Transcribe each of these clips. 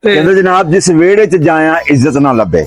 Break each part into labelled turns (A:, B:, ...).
A: ਕਹਿੰਦੇ ਜਨਾਬ ਜਿਸ ਵਿਹੜੇ 'ਚ ਜਾਇਆ ਇੱਜ਼ਤ ਨਾ ਲੱਭੇ,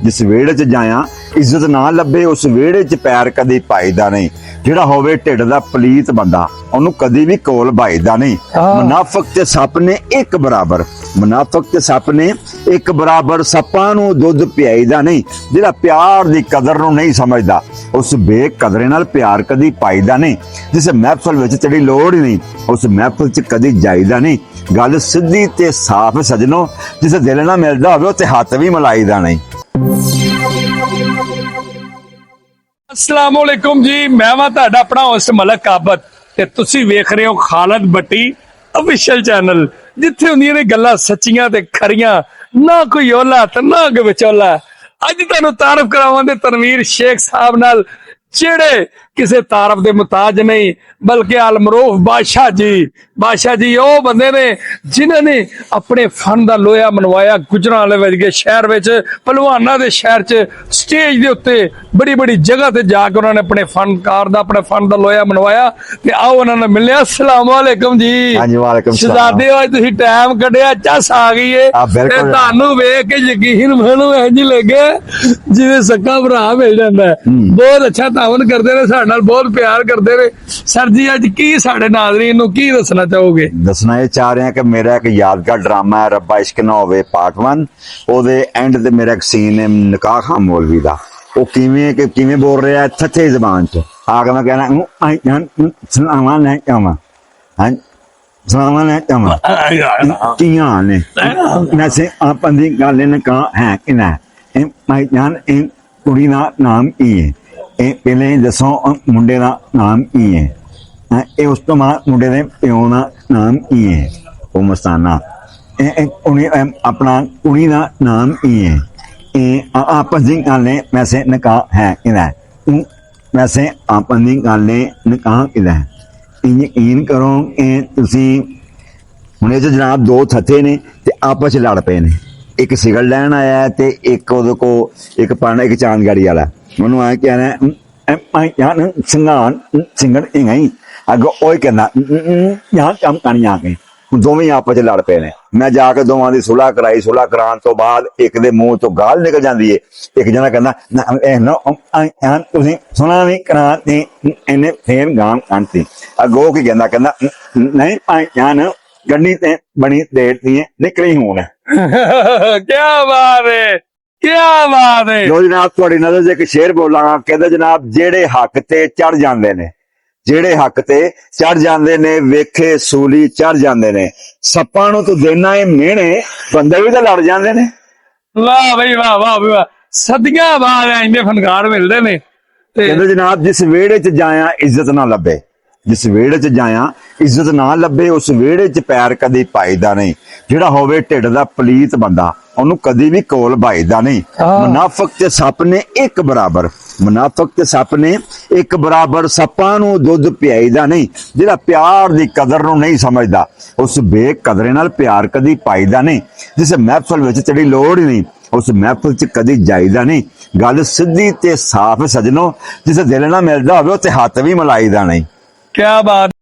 A: ਜਿਸ ਵਿਹੜੇ 'ਚ ਜਾਇਆ ਇੱਜ਼ਤ ਨਾ ਲੱਭੇ ਉਸ ਵਿਹੜੇ 'ਚ ਪੈਰ ਕਦੇ ਪਾਈਦਾ ਨਹੀਂ। ਜਿਹੜਾ ਹੋਵੇ ਢਿੱਡ ਦਾ ਪਲੀਤ ਬੰਦਾ ਉਹਨੂੰ ਕਦੀ ਵੀ ਕੋਲ ਭਾਈਦਾ ਨਹੀਂ। ਮੁਨਾਫਿਕ ਤੇ ਸੱਪ ਨੇ ਇੱਕ ਬਰਾਬਰ, ਮੁਨਾਫਿਕ ਤੇ ਸੱਪ ਨੇ ਇੱਕ ਬਰਾਬਰ, ਸੱਪਾਂ ਨੂੰ ਦੁੱਧ ਪਿਆਈਦਾ ਨਹੀਂ। ਜਿਹੜਾ ਪਿਆਰ ਦੀ ਕਦਰ ਨੂੰ ਨਹੀਂ ਸਮਝਦਾ ਉਸ ਬੇਕਦਰੇ ਨਾਲ ਪਿਆਰ ਕਦੀ ਪਾਈਦਾ ਨਹੀਂ। ਜਿਸ ਮਹਿਫਲ ਵਿੱਚ ਤੇਰੀ ਲੋੜ ਹੀ ਨਹੀਂ ਉਸ ਮਹਿਫਲ 'ਚ ਕਦੀ ਜਾਈਦਾ ਨਹੀਂ। ਗੱਲ ਸਿੱਧੀ ਤੇ ਸਾਫ਼ ਸਜਣੋ, ਜਿਸ ਦਿਲ ਨਾਲ ਮਿਲਦਾ ਹੋਵੇ ਉੱਥੇ ਹੱਥ ਵੀ ਮਿਲਾਈਦਾ ਨਹੀਂ।
B: अस्सलामुअलैकुम जी, मैं वां तुहाडा अपना होस्ट मलक काबत ते तुसी वेख रहे हो खालद भट्टी ऑफिशियल चैनल, जिथे हुंदियां ने गल्लां सच्चियां ते खरियां, ना कोई ओला ते ना कोई विचोला। अज तुहानू तारफ करावांगे तनवीर शेख साहब नाल, जेड़े किसे तारफ दे मुताज नहीं बल्कि अलमरूफ बादशाह जी ओ बंदे ने जिन्हां ने अपने फन दा लोया मनवाया। गुजरांवाले वर्गे शहर विच, पहलवानां दे शहर च स्टेज दे उत्ते बड़ी बड़ी जगह ते जाके उन्होंने अपने फनकार दा अपने फन दा लोया मनवाया। ते आओ उन्हां नाल मिलने। अस्सलाम वालेकुम जी।
A: हां जी वालेकुम सलाम।
B: शहजादे आज तुसीं टाइम कढिया, चस आ गई है ते तुहानू वेख के यकीन मानो इंज लगे जिवें सक्का भरा मिल जांदा है। बहुत अच्छा तावन करदे ने, साडे नाल बहुत प्यार करदे ने। सर जी अज की साडे नाज़रीन नू की दसना चाहोगे?
A: दसना ये चाह रहे हैं कि मेरा एक यादगार ड्रामा है रब्बा इश्क ना होवे पार्ट 1। ਉਹਦੇ ਐਂਡ ਤੇ ਮੇਰਾ ਇੱਕ ਸੀਨ ਹੈ ਨਿਕਾਹ ਖਾਂ ਮੌਲਵੀ ਦਾ। ਉਹ ਕਿਵੇਂ ਬੋਲ ਰਿਹਾ ਹੈ ਥੱਥੇ ਜ਼ਬਾਨ ਚ ਆ ਕੇ ਮੈਂ ਕਹਿਣਾ ਸਲਾਮਾਂ ਲੈ ਆਵਾਂ, ਹਾਂ ਸਲਾਮਾਂ ਲੈ ਆਵਾਂ ਕੀਆਂ ਨੇ ਵੈਸੇ ਆਪਾਂ ਦੀ ਗੱਲ ਨੇ ਕਹਾ ਹੈ ਕਿ ਨਾ ਇਹ ਮੈਂ ਜਾਨ ਇਹ ਕੁੜੀ ਦਾ ਨਾਮ ਕੀ ਹੈ, ਇਹ ਪਹਿਲੇ ਦੱਸੋ ਮੁੰਡੇ ਦਾ ਨਾਮ ਕੀ ਹੈ, ਇਹ ਉਸ ਤੋਂ ਬਾਅਦ ਮੁੰਡੇ ਦੇ ਪਿਓ ਦਾ ਨਾਮ ਕੀ ਹੈ। ਉਹ ਮਸਤਾਨਾ ਉਹਨੇ ਆਪਣਾ ਕੁੜੀ ਦਾ ਨਾਮ ਕੀ ਹੈ। ਇਹ ਆਪਸ ਦੀ ਗੱਲ ਨੇ ਵੈਸੇ ਨਿਕਾਹ ਹੈ ਕਿਹਦਾ, ਵੈਸੇ ਆਪਸ ਦੀ ਗੱਲ ਨੇ ਨਿਕਾਹ ਕਿਹਦਾ। ਇਹ ਯਕੀਨ ਕਰੋ ਇਹ ਤੁਸੀਂ ਹੁਣ ਇਹ 'ਚ ਜਨਾਬ ਦੋ ਥੱਥੇ ਨੇ ਤੇ ਆਪਸ 'ਚ ਲੜ ਪਏ ਨੇ। ਇੱਕ ਸਿਗਰਟ ਲੈਣ ਆਇਆ ਤੇ ਇੱਕ ਉਹਦੇ ਕੋ ਇੱਕ ਪਾਣਾ ਇੱਕ ਚਾਂਦਗੜੀ ਵਾਲਾ ਉਹਨੂੰ ਆ ਕਹਿਣਾ ਯਾਰ ਸਿੰਗਰ ਇਹ ਨਹੀਂ ਅੱਗੋਂ ਉਹ ਕਹਿੰਦਾ ਯਾਰ ਕੰਮ ਕਰਨੀ ਆ ਕੇ। ਦੋਵੇਂ ਆਪਸ 'ਚ ਲੜ ਪਏ ਨੇ। ਮੈਂ ਜਾ ਕੇ ਦੋਵਾਂ ਦੀ ਸੁਲ੍ਹਾ ਕਰਾਈ। ਸੁਲ੍ਹਾ ਕਰਾਉਣ ਤੋਂ ਬਾਅਦ ਇੱਕ ਦੇ ਮੂੰਹ ਤੋਂ ਗਾਲ ਨਿਕਲ ਜਾਂਦੀ ਏ। ਇੱਕ ਜਣਾ ਕਹਿੰਦਾ ਤੁਸੀਂ ਸੁਣਾ ਵੀ ਕਰਾ ਤੇ ਇਹਨੇ ਫੇਰ ਗਾਲ ਕੱਢਤੀ। ਅੱਗੋਂ ਕੀ ਕਹਿੰਦਾ ਨਹੀਂ ਜਾਨ ਗੱਡੀ ਤੇ ਬਣੀ ਦੇਤੀ ਨਿਕਲੀ ਹੁਣ।
B: क्या बात है, क्या बात है।
A: ਲੋ ਜਨਾਬ ਤੁਹਾਡੀ ਨਜ਼ਰ 'ਚ ਇੱਕ ਸ਼ੇਰ ਬੋਲਾਂਗਾ। ਕਹਿੰਦਾ ਜਨਾਬ ਜਿਹੜੇ ਹੱਕ ਤੇ ਚੜ ਜਾਂਦੇ ਨੇ, ਜਿਹੜੇ ਹੱਕ ਤੇ ਚੜ ਜਾਂਦੇ ਨੇ ਵੇਖੇ ਸੂਲੀ ਚੜ ਜਾਂਦੇ ਨੇ। ਸੱਪਾਂ ਨੂੰ ਤੂੰ ਦੇਣਾ ਏ ਮਿਹਣੇ, ਬੰਦੇ ਵੀ ਤਾਂ ਲੜ ਜਾਂਦੇ ਨੇ।
B: वाह भाई वाह, वाह भाई वाह। सदियां बाद इंने फनकार मिलते ने।
A: ਕਹਿੰਦੇ ਜਨਾਬ ਜਿਸ ਵਿਹੜੇ 'ਚ ਜਾਇਆ ਇੱਜ਼ਤ ਨਾ ਲੱਭੇ, ਜਿਸ ਵਿਹੜੇ 'ਚ ਜਾਇਆ ਇੱਜ਼ਤ ਨਾ ਲੱਭੇ ਉਸ ਵਿਹੜੇ 'ਚ ਪੈਰ ਕਦੀ ਪਾਈਦਾ ਨਹੀਂ। ਜਿਹੜਾ ਹੋਵੇ ਢਿੱਡ ਦਾ ਪਲੀਤ ਬੰਦਾ ਉਹਨੂੰ ਕਦੀ ਵੀ ਕੋਲ ਭਾਈਦਾ ਨਹੀਂ। ਮੁਨਾਫਿਕ ਤੇ ਸੱਪ ਨੇ ਇੱਕ ਬਰਾਬਰ, ਮੁਨਾਫਿਕ ਤੇ ਸੱਪ ਨੇ ਇੱਕ ਬਰਾਬਰ, ਸੱਪਾਂ ਨੂੰ ਦੁੱਧ ਪਿਆਈਦਾ ਨਹੀਂ। ਜਿਹੜਾ ਪਿਆਰ ਦੀ ਕਦਰ ਨੂੰ ਨਹੀਂ ਸਮਝਦਾ ਉਸ ਬੇਕਦਰੇ ਨਾਲ ਪਿਆਰ ਕਦੀ ਪਾਈਦਾ ਨਹੀਂ। ਜਿਸ ਮਹਿਫਲ ਵਿੱਚ ਤੇਰੀ ਲੋੜ ਹੀ ਨਹੀਂ ਉਸ ਮਹਿਫਲ 'ਚ ਕਦੀ ਜਾਈਦਾ ਨਹੀਂ। ਗੱਲ ਸਿੱਧੀ ਤੇ ਸਾਫ਼ ਸਜਣੋ, ਜਿਸ ਦਿਲ ਨਾਲ ਮਿਲਦਾ ਹੋਵੇ ਉੱਥੇ ਹੱਥ ਵੀ ਮਿਲਾਈਦਾ ਨਹੀਂ।
B: क्या बात।